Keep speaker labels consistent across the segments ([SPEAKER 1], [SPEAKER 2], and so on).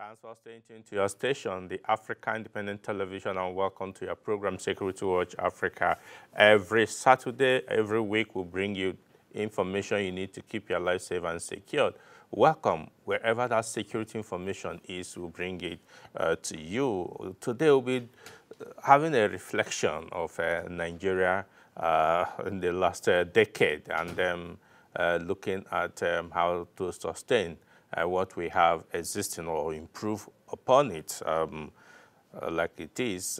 [SPEAKER 1] Thanks for staying tuned to your station, the Africa Independent Television, and welcome to your program, Security Watch Africa. Every Saturday, every week, we'll bring you information you need to keep your life safe and secured. Welcome. Wherever that security information is, we'll bring it to you. Today, we'll be having a reflection of Nigeria in the last decade, and then looking at how to sustain what we have existing or improve upon it like it is.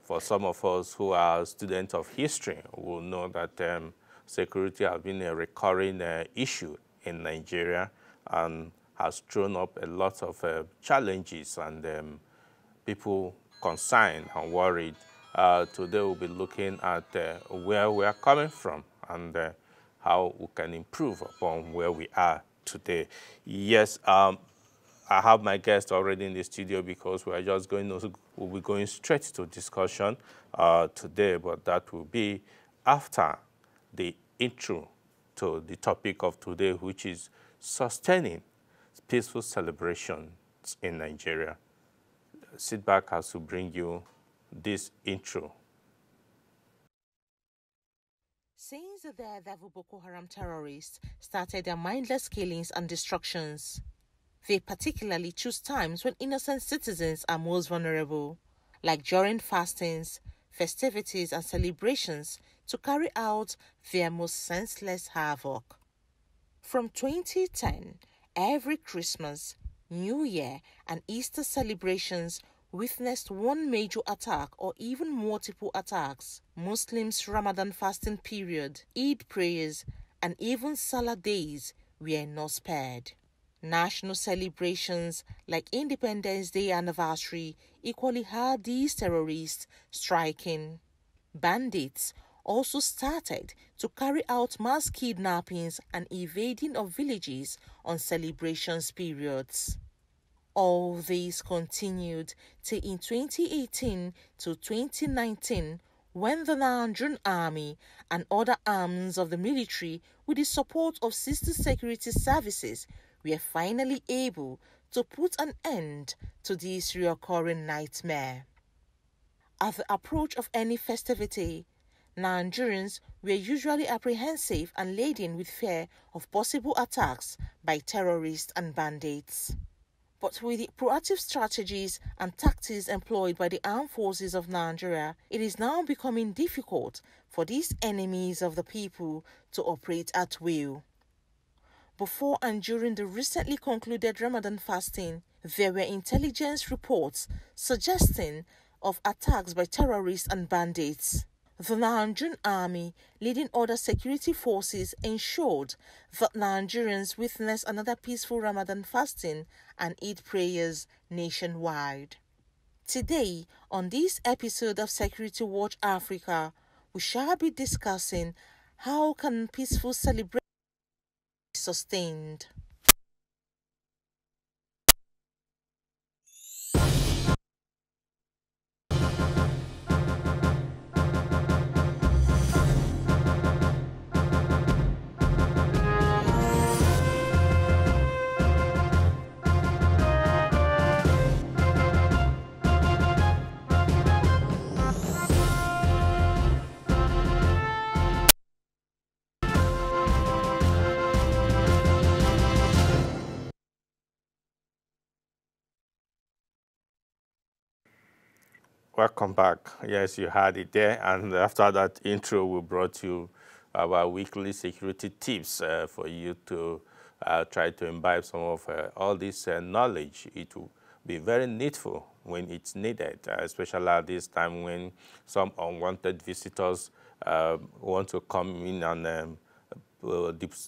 [SPEAKER 1] For some of us who are students of history will know that security has been a recurring issue in Nigeria and has thrown up a lot of challenges, and people concerned and worried. Today we'll be looking at where we are coming from and how we can improve upon where we are today. Yes, I have my guest already in the studio because we'll be going straight to discussion today, but that will be after the intro to the topic of today, which is sustaining peaceful celebrations in Nigeria. Sit back as we bring you this intro.
[SPEAKER 2] Since the daredevil Boko Haram terrorists started their mindless killings and destructions, they particularly choose times when innocent citizens are most vulnerable, like during fastings, festivities, and celebrations, to carry out their most senseless havoc. From 2010, every Christmas, New Year, and Easter celebrations witnessed one major attack or even multiple attacks. Muslims' Ramadan fasting period, Eid prayers, and even Salah days were not spared. National celebrations like Independence Day anniversary equally had these terrorists striking. Bandits also started to carry out mass kidnappings and evading of villages on celebrations periods. All this continued till in 2018 to 2019, when the Nigerian Army and other arms of the military, with the support of sister security services, were finally able to put an end to this recurring nightmare. At the approach of any festivity, Nigerians were usually apprehensive and laden with fear of possible attacks by terrorists and bandits. But with the proactive strategies and tactics employed by the armed forces of Nigeria, it is now becoming difficult for these enemies of the people to operate at will. Before and during the recently concluded Ramadan fasting, there were intelligence reports suggesting of attacks by terrorists and bandits. The Nigerian Army, leading other security forces, ensured that Nigerians witnessed another peaceful Ramadan fasting and Eid prayers nationwide. Today, on this episode of Security Watch Africa, we shall be discussing how can peaceful celebration be sustained.
[SPEAKER 1] Welcome back. Yes, you had it there. And after that intro, we brought you our weekly security tips for you to try to imbibe some of all this knowledge. It will be very needful when it's needed, especially at this time when some unwanted visitors want to come in and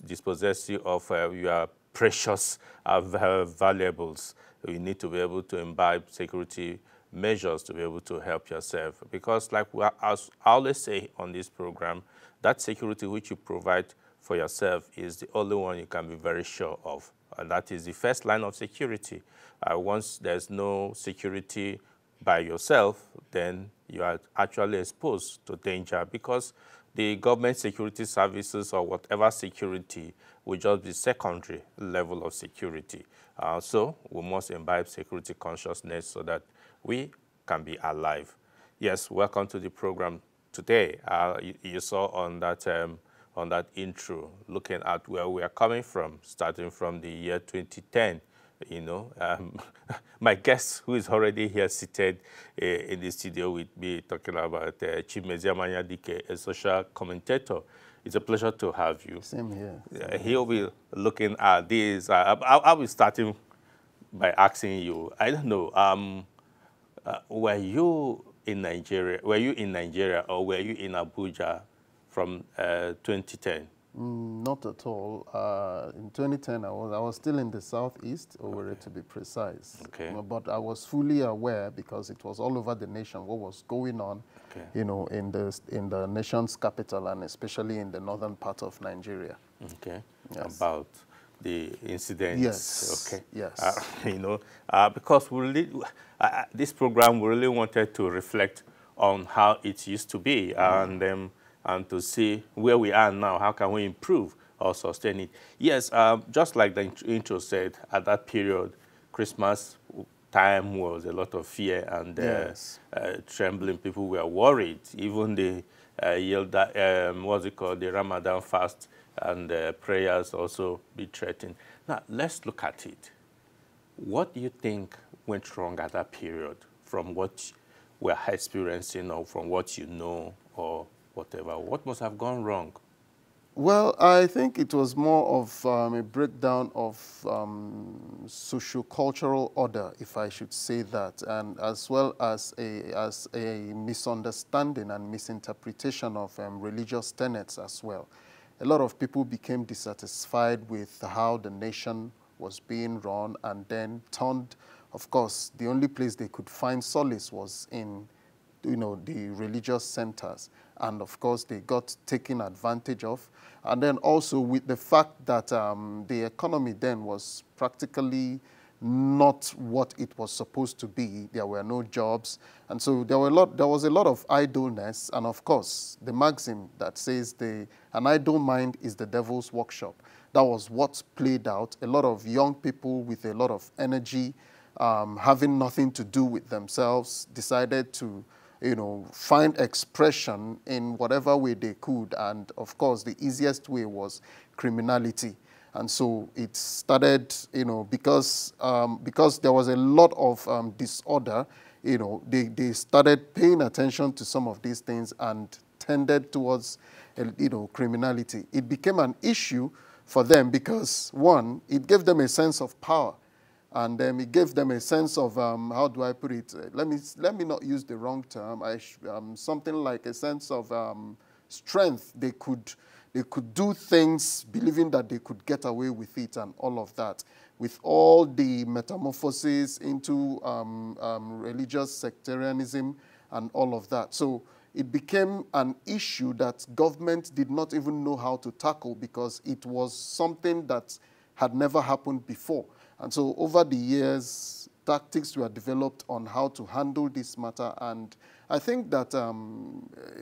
[SPEAKER 1] dispossess you of your precious valuables. You need to be able to imbibe security measures to be able to help yourself. Because like as I always say on this program, that security which you provide for yourself is the only one you can be very sure of. And that is the first line of security. Once there's no security by yourself, then you are actually exposed to danger, because the government security services or whatever security will just be secondary level of security. So we must imbibe security consciousness so that we can be alive. Yes, welcome to the program today. You saw on that intro, looking at where we are coming from, starting from the year 2010. You know, my guest, who is already here seated in the studio with me, talking about Chimezie Amanyadike, a social commentator. It's a pleasure to have you.
[SPEAKER 3] Same here.
[SPEAKER 1] He'll be looking at this. I'll be starting by asking you, I don't know, were you in Nigeria? Were you in Nigeria or were you in Abuja from 2010?
[SPEAKER 3] Not at all. In 2010, I was still in the southeast, Owerri to be precise.
[SPEAKER 1] Okay.
[SPEAKER 3] But I was fully aware because it was all over the nation what was going on, you know, in the nation's capital and especially in the northern part of Nigeria.
[SPEAKER 1] Okay.
[SPEAKER 3] Yes.
[SPEAKER 1] About the incidents.
[SPEAKER 3] Yes.
[SPEAKER 1] Okay.
[SPEAKER 3] Yes.
[SPEAKER 1] You know, because we really, this program, we really wanted to reflect on how it used to be and to see where we are now, how can we improve or sustain it. Yes, just like the intro said, at that period, Christmas time was a lot of fear and
[SPEAKER 3] Yes.
[SPEAKER 1] trembling. People were worried. Even the what's it called, the Ramadan fast and prayers also be threatened. Now, let's look at it. What do you think went wrong at that period from what we're experiencing or from what you know or whatever? What must have gone wrong?
[SPEAKER 3] Well, I think it was more of a breakdown of socio-cultural order, if I should say that, and as well as a misunderstanding and misinterpretation of religious tenets as well. A lot of people became dissatisfied with how the nation was being run and then turned, of course, the only place they could find solace was in, you know, the religious centers. And of course, they got taken advantage of. And then also with the fact that the economy then was practically not what it was supposed to be. There were no jobs. And so there was a lot of idleness. And of course, the maxim that says an idle mind is the devil's workshop. That was what played out. A lot of young people with a lot of energy, having nothing to do with themselves, decided to, you know, find expression in whatever way they could. And of course, the easiest way was criminality. And so it started, you know, because there was a lot of disorder, you know, they started paying attention to some of these things and tended towards, you know, criminality. It became an issue for them because, one, it gave them a sense of power. And it gave them a sense of, how do I put it? Let me not use the wrong term. Something like a sense of strength. They could do things believing that they could get away with it and all of that. With all the metamorphosis into religious sectarianism and all of that. So it became an issue that government did not even know how to tackle because it was something that had never happened before. And so over the years, tactics were developed on how to handle this matter. And I think that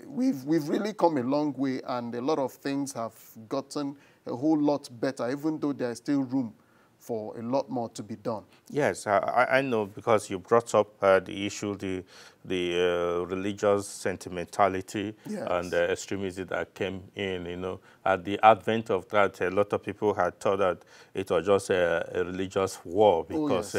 [SPEAKER 3] we've really come a long way and a lot of things have gotten a whole lot better, even though there is still room for a lot more to be done.
[SPEAKER 1] Yes, I know because you brought up the issue, the religious sentimentality
[SPEAKER 3] Yes.
[SPEAKER 1] and the extremism that came in, you know. At the advent of that, a lot of people had thought that it was just a religious war because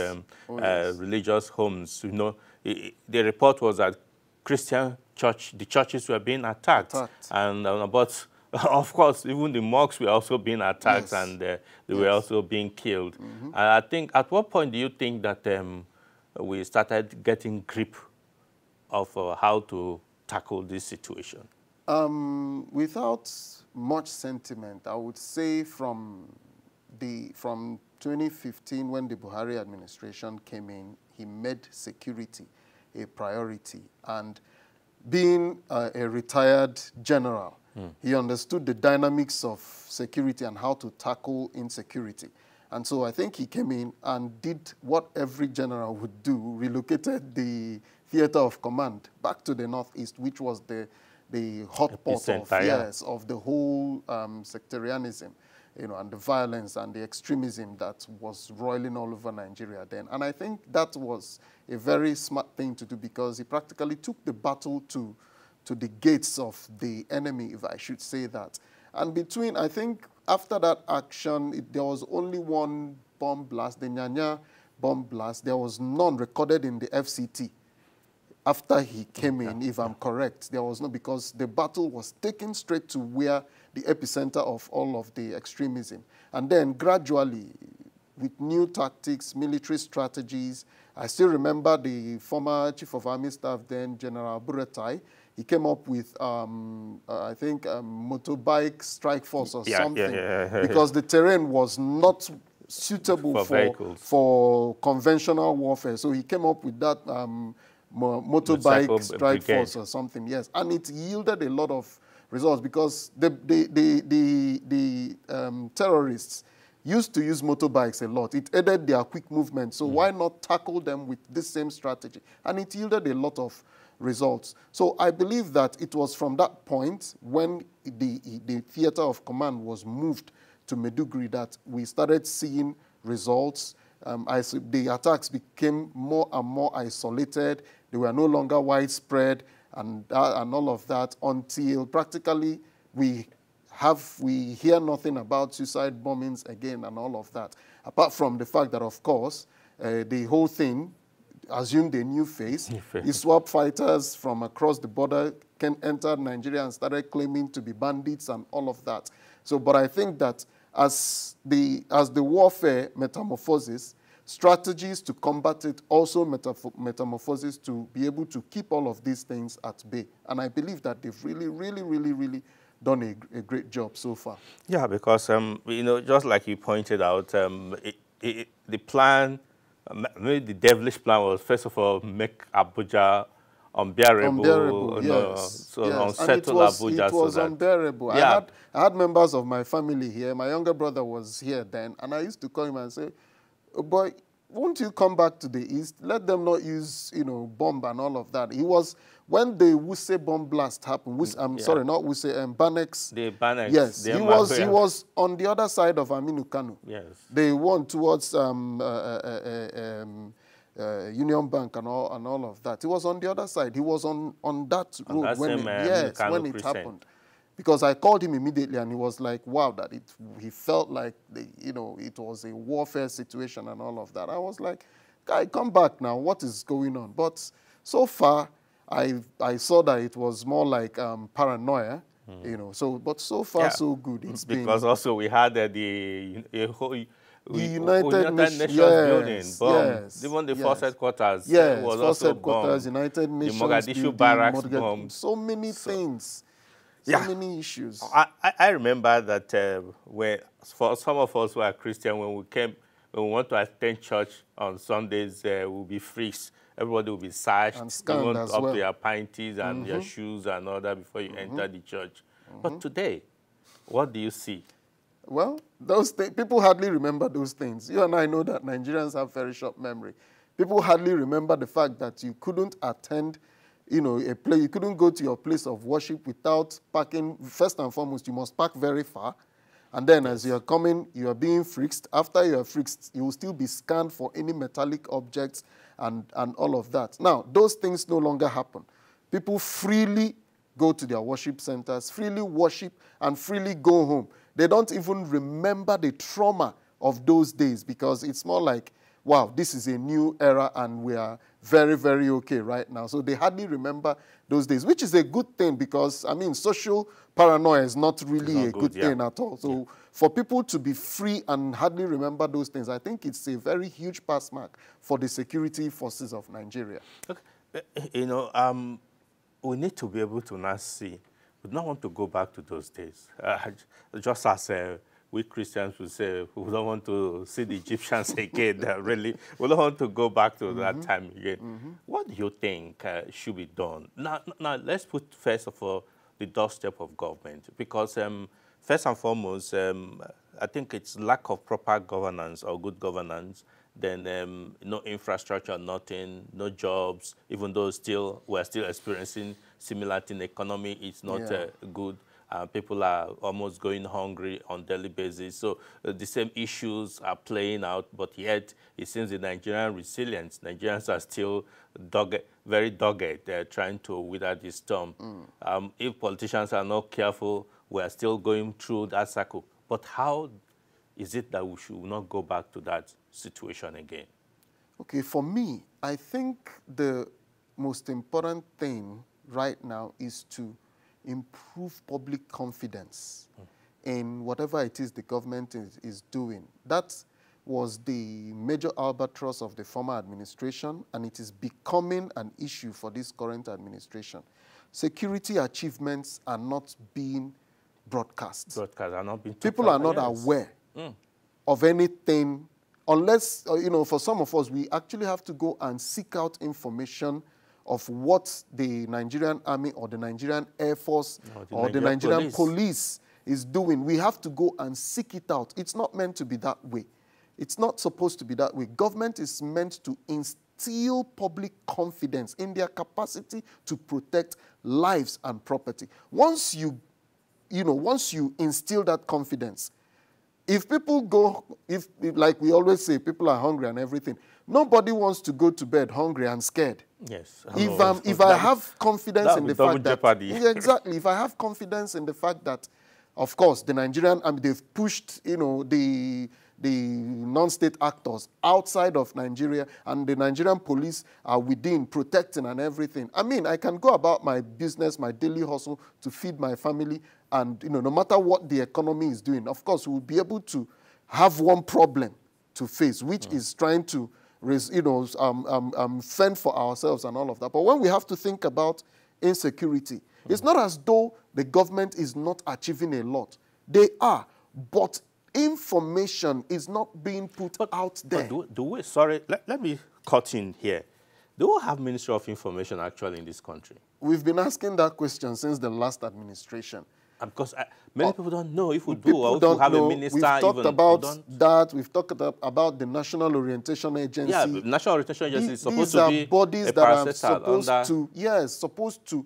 [SPEAKER 1] religious homes, you know, the report was that the churches were being attacked. And but of course, even the mosques were also being attacked, yes. And they were also being killed. Mm-hmm. I think, at what point do you think that we started getting grip of how to tackle this situation?
[SPEAKER 3] Without much sentiment, I would say from 2015, when the Buhari administration came in, he made security a priority. And being a retired general, he understood the dynamics of security and how to tackle insecurity. And so I think he came in and did what every general would do, relocated the theater of command back to the northeast, which was the the hot pot of,
[SPEAKER 1] yeah.
[SPEAKER 3] yes, of the whole sectarianism, and the violence and the extremism that was roiling all over Nigeria then. And I think that was a very smart thing to do, because he practically took the battle to the gates of the enemy, if I should say that. And I think after that action, there was only one bomb blast, the Nyanya bomb blast. There was none recorded in the FCT. After he came in, if I'm correct, there was no, because the battle was taken straight to where the epicenter of all of the extremism. And then gradually, with new tactics, military strategies, I still remember the former Chief of Army Staff then, General Buretai. He came up with, I think, motorbike strike force or something, because the terrain was not suitable for conventional warfare. So he came up with that motorbike strike force or something, yes. And it yielded a lot of results, because the terrorists used to use motorbikes a lot. It aided their quick movement. So why not tackle them with this same strategy? And it yielded a lot of results. So I believe that it was from that point, when the theater of command was moved to Maiduguri, that we started seeing results. The attacks became more and more isolated. They were no longer widespread and all of that, until practically we hear nothing about suicide bombings again and all of that. Apart from the fact that, of course, the whole thing assumed a new phase. ISWAP fighters from across the border entered Nigeria and started claiming to be bandits and all of that. So, but I think that as the warfare metamorphoses, strategies to combat it also metamorphoses to be able to keep all of these things at bay. And I believe that they've really done a great job so far.
[SPEAKER 1] Yeah, because, just like you pointed out, the plan, maybe the devilish plan was, first of all, make Abuja unbearable,
[SPEAKER 3] yes.
[SPEAKER 1] Unsettle Abuja.
[SPEAKER 3] It was unbearable.
[SPEAKER 1] Yeah.
[SPEAKER 3] I had members of my family here. My younger brother was here then, and I used to call him and say, oh boy, won't you come back to the east? Let them not use, bomb and all of that. He was, when the Wuse bomb blast happened, sorry, not Wuse, Banex.
[SPEAKER 1] The Banex.
[SPEAKER 3] Yes, he was on the other side of Aminu Kano.
[SPEAKER 1] Yes.
[SPEAKER 3] They went towards Union Bank and all of that. He was on the other side. He was on that road when it happened. Because I called him immediately, and he was like, wow, that he felt like, it was a warfare situation and all of that. I was like, guy, come back now. What is going on? But so far, I saw that it was more like paranoia, but so far, so good. It's
[SPEAKER 1] because also we had the
[SPEAKER 3] United Nations
[SPEAKER 1] building bombed. Even the force headquarters was also bombed.
[SPEAKER 3] United Nations
[SPEAKER 1] the Mogadishu barracks bombed.
[SPEAKER 3] So many things. So many issues.
[SPEAKER 1] I remember that for some of us who are Christian, when we want to attend church on Sundays, we'll be frisked. Everybody will be searched. And
[SPEAKER 3] scanned as well.
[SPEAKER 1] Up their panties and their shoes and all that before you enter the church. But today, what do you see?
[SPEAKER 3] Well, those people hardly remember those things. You and I know that Nigerians have very short memory. People hardly remember the fact that you couldn't attend a place, you couldn't go to your place of worship without parking. First and foremost, you must park very far. And then as you're coming, you are being frisked. After you are frisked, you will still be scanned for any metallic objects and all of that. Now, those things no longer happen. People freely go to their worship centers, freely worship, and freely go home. They don't even remember the trauma of those days, because it's more like, wow, this is a new era and we are very okay right now. So they hardly remember those days, which is a good thing, because, social paranoia is not really a good thing at all. So for people to be free and hardly remember those things, I think it's a very huge pass mark for the security forces of Nigeria.
[SPEAKER 1] Okay. We need to be able to now see. We don't want to go back to those days. Just as we Christians would say, we don't want to see the Egyptians again. Really, we don't want to go back to that time again. What do you think should be done? Now, let's put, first of all, the doorstep of government. Because first and foremost, I think it's lack of proper governance or good governance. Then no infrastructure, nothing, no jobs, even though we're still experiencing similar thing. Economy is not
[SPEAKER 3] Yeah.
[SPEAKER 1] good. People are almost going hungry on daily basis. So the same issues are playing out, but yet it seems the Nigerian resilience, Nigerians are still dogged, very dogged. They're trying to weather this storm. If politicians are not careful, we are still going through that cycle. But how is it that we should not go back to that situation again?
[SPEAKER 3] Okay, for me, I think the most important thing right now is to improve public confidence in whatever it is the government is doing. That was the major albatross of the former administration, and it is becoming an issue for this current administration. Security achievements are not being broadcast.
[SPEAKER 1] Broadcast are not being
[SPEAKER 3] People are not aware of anything, unless, you know, for some of us, we actually have to go and seek out information of what the Nigerian Army or the Nigerian Air Force or the Nigerian police is doing. We have to go and seek it out. It's not meant to be that way. It's not supposed to be that way. Government is meant to instill public confidence in their capacity to protect lives and property. Once you instill that confidence, if people go, if like we always say, people are hungry and everything, nobody wants to go to bed hungry and scared.
[SPEAKER 1] Yes.
[SPEAKER 3] If I have confidence in the fact that,
[SPEAKER 1] jeopardy.
[SPEAKER 3] Exactly, if I have confidence in the fact that, of course, the Nigerian, they've pushed, you know, the non-state actors outside of Nigeria, and the Nigerian police are within, protecting and everything. I mean, I can go about my business, my daily hustle to feed my family, and, you know, no matter what the economy is doing, of course, we'll be able to have one problem to face, which is trying to, you know, fend for ourselves and all of that. But when we have to think about insecurity, it's not as though the government is not achieving a lot. They are, but information is not being put out there.
[SPEAKER 1] But do we, sorry, let me cut in here. Do we have Ministry of Information actually in this country?
[SPEAKER 3] We've been asking that question since the last administration.
[SPEAKER 1] Because many people don't know if we do, or if we have a minister.
[SPEAKER 3] We've talked about that. We've talked about the National Orientation Agency.
[SPEAKER 1] Yeah, the National Orientation Agency is supposed
[SPEAKER 3] to
[SPEAKER 1] be
[SPEAKER 3] these are bodies that are supposed to,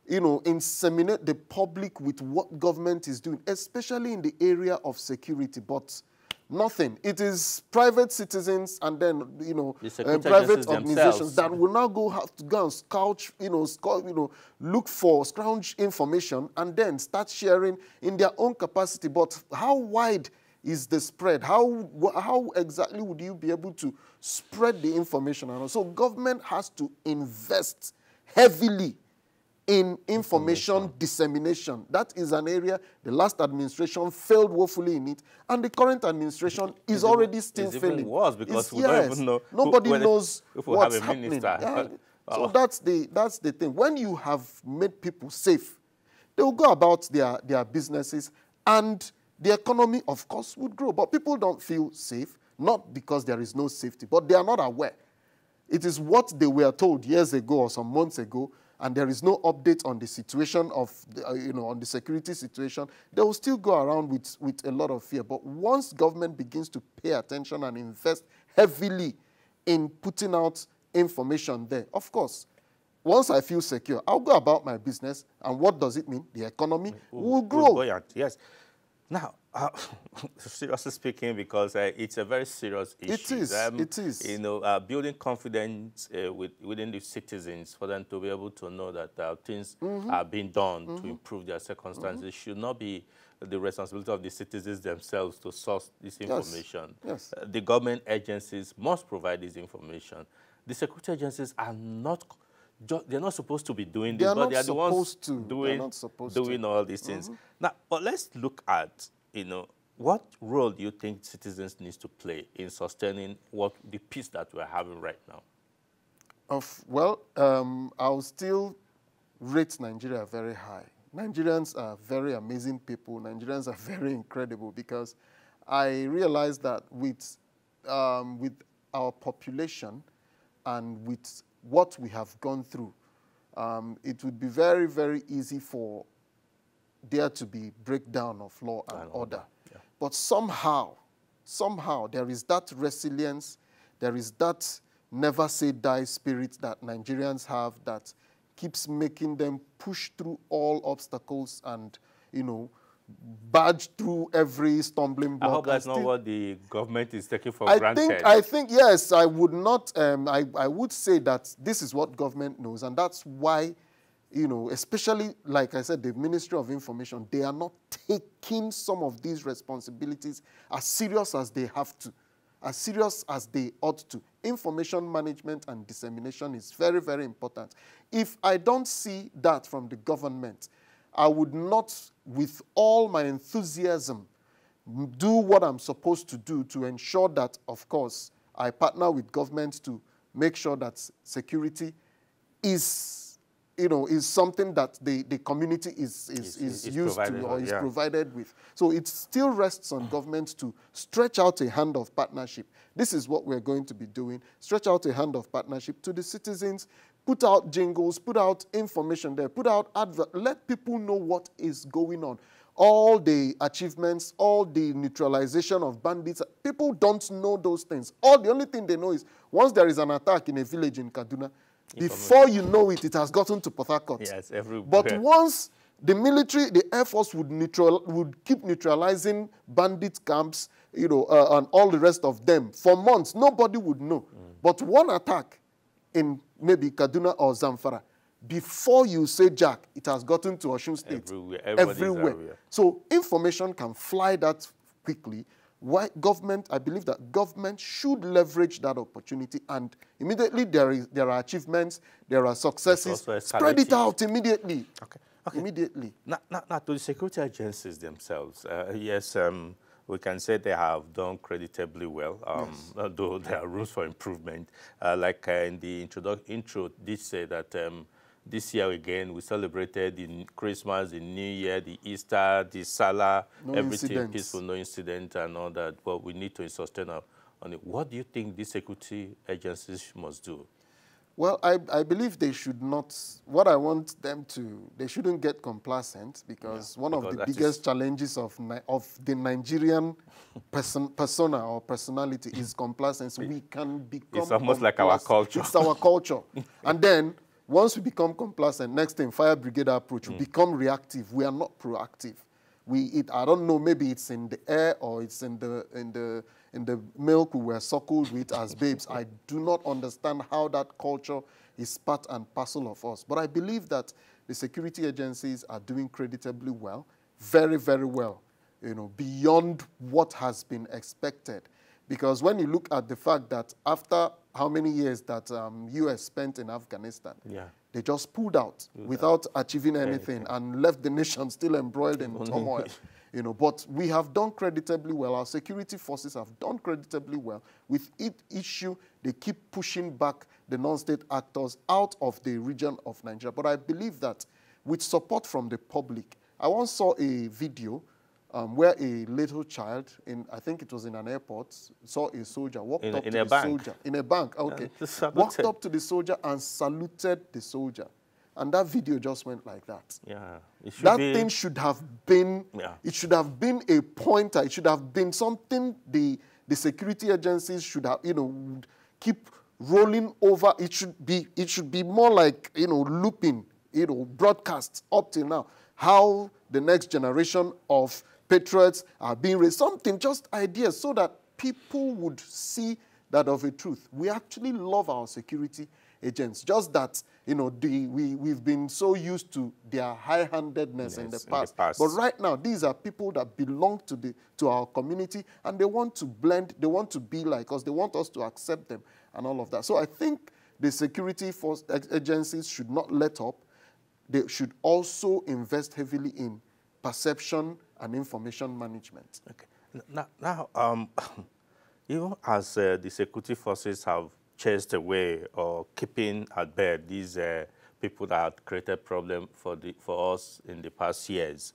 [SPEAKER 3] you know, inseminate the public with what government is doing, especially in the area of security. But nothing. It is private citizens and then, you know, private organizations that will now have to go and scrounge information and then start sharing in their own capacity. But how wide is the spread? How exactly would you be able to spread the information? And so government has to invest heavily in information dissemination. That is an area the last administration failed woefully in it, and the current administration is already still failing.
[SPEAKER 1] Even worse because we don't even know.
[SPEAKER 3] Nobody knows what's
[SPEAKER 1] have a
[SPEAKER 3] happening.
[SPEAKER 1] minister.
[SPEAKER 3] So that's the thing. When you have made people safe, they will go about their businesses, and the economy, of course, would grow. But people don't feel safe, not because there is no safety, but they are not aware. It is what they were told years ago or some months ago, and there is no update on the situation of, on the security situation. They will still go around with a lot of fear. But once government begins to pay attention and invest heavily in putting out information there, of course, once I feel secure, I'll go about my business. And what does it mean? The economy will grow.
[SPEAKER 1] Yes. Now, seriously speaking, because it's a very serious issue.
[SPEAKER 3] It is.
[SPEAKER 1] Building confidence within the citizens for them to be able to know that things are being done to improve their circumstances should not be the responsibility of the citizens themselves to source this information.
[SPEAKER 3] Yes.
[SPEAKER 1] The government agencies must provide this information. The security agencies are not. They're not supposed to be doing this, but they are the ones doing all these things. Now, but let's look at, what role do you think citizens need to play in sustaining the peace that we're having right now?
[SPEAKER 3] I'll still rate Nigeria very high. Nigerians are very amazing people. Nigerians are very incredible, because I realize that with our population and with what we have gone through, it would be very, very easy for there to be breakdown of law and order. Yeah. But somehow there is that resilience, there is that never say die spirit that Nigerians have that keeps making them push through all obstacles and, you know, barge through every stumbling block.
[SPEAKER 1] I hope that's not what the government is taking for
[SPEAKER 3] I
[SPEAKER 1] granted.
[SPEAKER 3] think, yes, I would not, I would say that this is what government knows, and that's why, you know, especially, like I said, the Ministry of Information, they are not taking some of these responsibilities as serious as they have to, as serious as they ought to. Information management and dissemination is very, very important. If I don't see that from the government, I would not, with all my enthusiasm, do what I'm supposed to do to ensure that, of course, I partner with government to make sure that security is, you know, is something that the community is used to or is provided with. So it still rests on government to stretch out a hand of partnership. This is what we're going to be doing. Stretch out a hand of partnership to the citizens, put out jingles, put out information there, put out advert, let people know what is going on. All the achievements, all the neutralization of bandits, people don't know those things. The only thing they know is once there is an attack in a village in Kaduna, before you know it, it has gotten to Port Harcourt.
[SPEAKER 1] Yes, everywhere.
[SPEAKER 3] But once the military, the Air Force would keep neutralizing bandit camps, you know, and all the rest of them for months, nobody would know. But one attack in maybe Kaduna or Zamfara, before you say Jack, it has gotten to Osun State. Everywhere. So information can fly that quickly. Why government? I believe that government should leverage that opportunity, and immediately there are achievements, there are successes. Spread it out immediately.
[SPEAKER 1] Okay.
[SPEAKER 3] Immediately.
[SPEAKER 1] Now, to the security agencies themselves, yes, we can say they have done creditably well, yes, though there are rooms for improvement. Like in the intro did say that this year again we celebrated the Christmas, the New Year, the Easter, the Salah, everything peaceful, no incident and all that. But we need to sustain on it. What do you think these security agencies must do?
[SPEAKER 3] Well, I believe they should not, what I want them to, they shouldn't get complacent, because one of the biggest challenges of the Nigerian persona or personality is complacency. We can become
[SPEAKER 1] It's almost like our culture.
[SPEAKER 3] It's our culture. And then, once we become complacent, next thing, fire brigade approach, we become reactive. We are not proactive. I don't know, maybe it's in the air or it's in the milk we were suckled with as babes. I do not understand how that culture is part and parcel of us. But I believe that the security agencies are doing creditably well, very, very well, you know, beyond what has been expected. Because when you look at the fact that after how many years that U.S. spent in Afghanistan, they just pulled out without achieving anything and left the nation still embroiled in turmoil. You know, but we have done creditably well. Our security forces have done creditably well. With each issue, they keep pushing back the non-state actors out of the region of Nigeria. But I believe that with support from the public, I once saw a video where a little child, I think it was in an airport, saw a soldier, walked up to the soldier. In a bank, okay. Walked up to the soldier and saluted the soldier. And that video just went like that. That thing should have been, it should have been a pointer. It should have been something the security agencies should have, you know, keep rolling over. It should be more like, you know, looping, you know, broadcasts up till now. How the next generation of patriots are being raised. Something, just ideas, so that people would see that of a truth. We actually love our security agents. Just that, you know, we've been so used to their high-handedness in the past. But right now, these are people that belong to our community, and they want to blend, they want to be like us, they want us to accept them and all of that. So I think the security force agencies should not let up. They should also invest heavily in perception and information management.
[SPEAKER 1] Okay. Now, even as the security forces have chased away or keeping at bay these people that had created problems for us in the past years,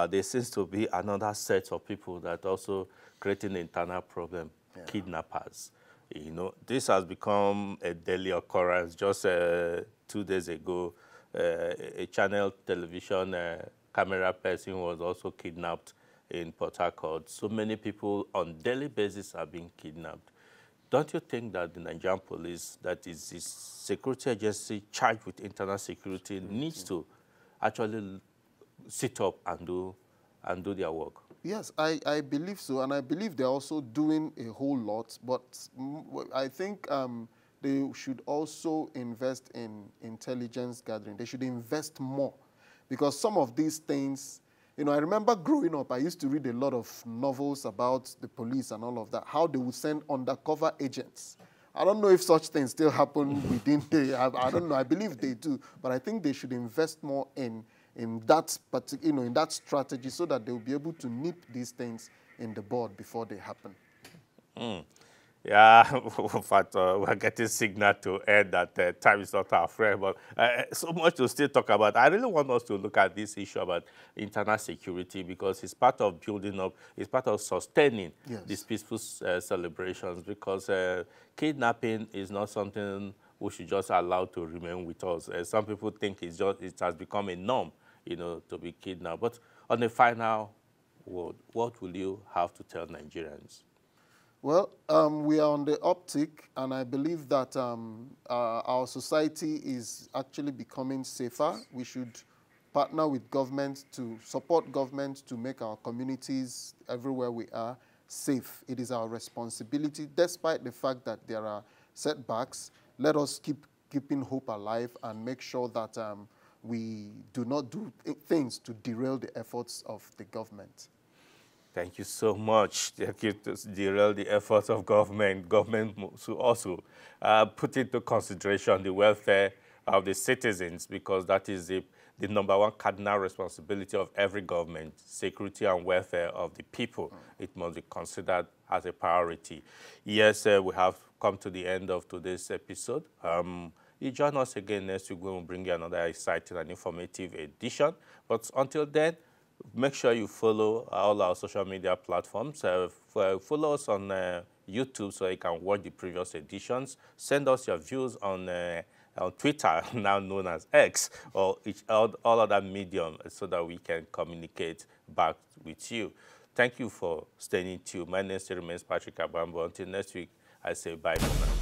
[SPEAKER 1] there seems to be another set of people that also creating internal problem, kidnappers. You know, this has become a daily occurrence. Just 2 days ago, a channel television camera person was also kidnapped in Port Harcourt. So many people on daily basis are being kidnapped. don't you think that the Nigerian police, that is the security agency charged with internal security, needs to actually sit up and do their work?
[SPEAKER 3] Yes, I believe so, and I believe they're also doing a whole lot, but I think they should also invest in intelligence gathering. They should invest more, because some of these things, you know, I remember growing up, I used to read a lot of novels about the police and all of that, how they would send undercover agents. I don't know if such things still happen within I don't know, I believe they do, but I think they should invest more in that in that strategy, so that they will be able to nip these things in the bud before they happen.
[SPEAKER 1] Yeah, in fact, we're getting signal to end that time is not our friend, but so much to still talk about. I really want us to look at this issue about internal security, because it's part of building up, it's part of sustaining these peaceful celebrations, because kidnapping is not something we should just allow to remain with us. Some people think it has become a norm, you know, to be kidnapped. But on a final word, what will you have to tell Nigerians?
[SPEAKER 3] Well, we are on the uptick, and I believe that our society is actually becoming safer. We should partner with government to support government to make our communities everywhere we are safe. It is our responsibility, despite the fact that there are setbacks. Let us keeping hope alive and make sure that we do not do things to derail the efforts of the government.
[SPEAKER 1] Thank you so much. Thank you to derail the efforts of government. Government should also put into consideration the welfare of the citizens, because that is the number one cardinal responsibility of every government, security and welfare of the people. It must be considered as a priority. Yes, we have come to the end of today's episode. You join us again next week when we bring you another exciting and informative edition. But until then, make sure you follow all our social media platforms. Follow us on YouTube so you can watch the previous editions. Send us your views on Twitter, now known as X, or all other medium, so that we can communicate back with you. Thank you for staying tuned. My name still remains Patrick Abambo. Until next week, I say bye for now.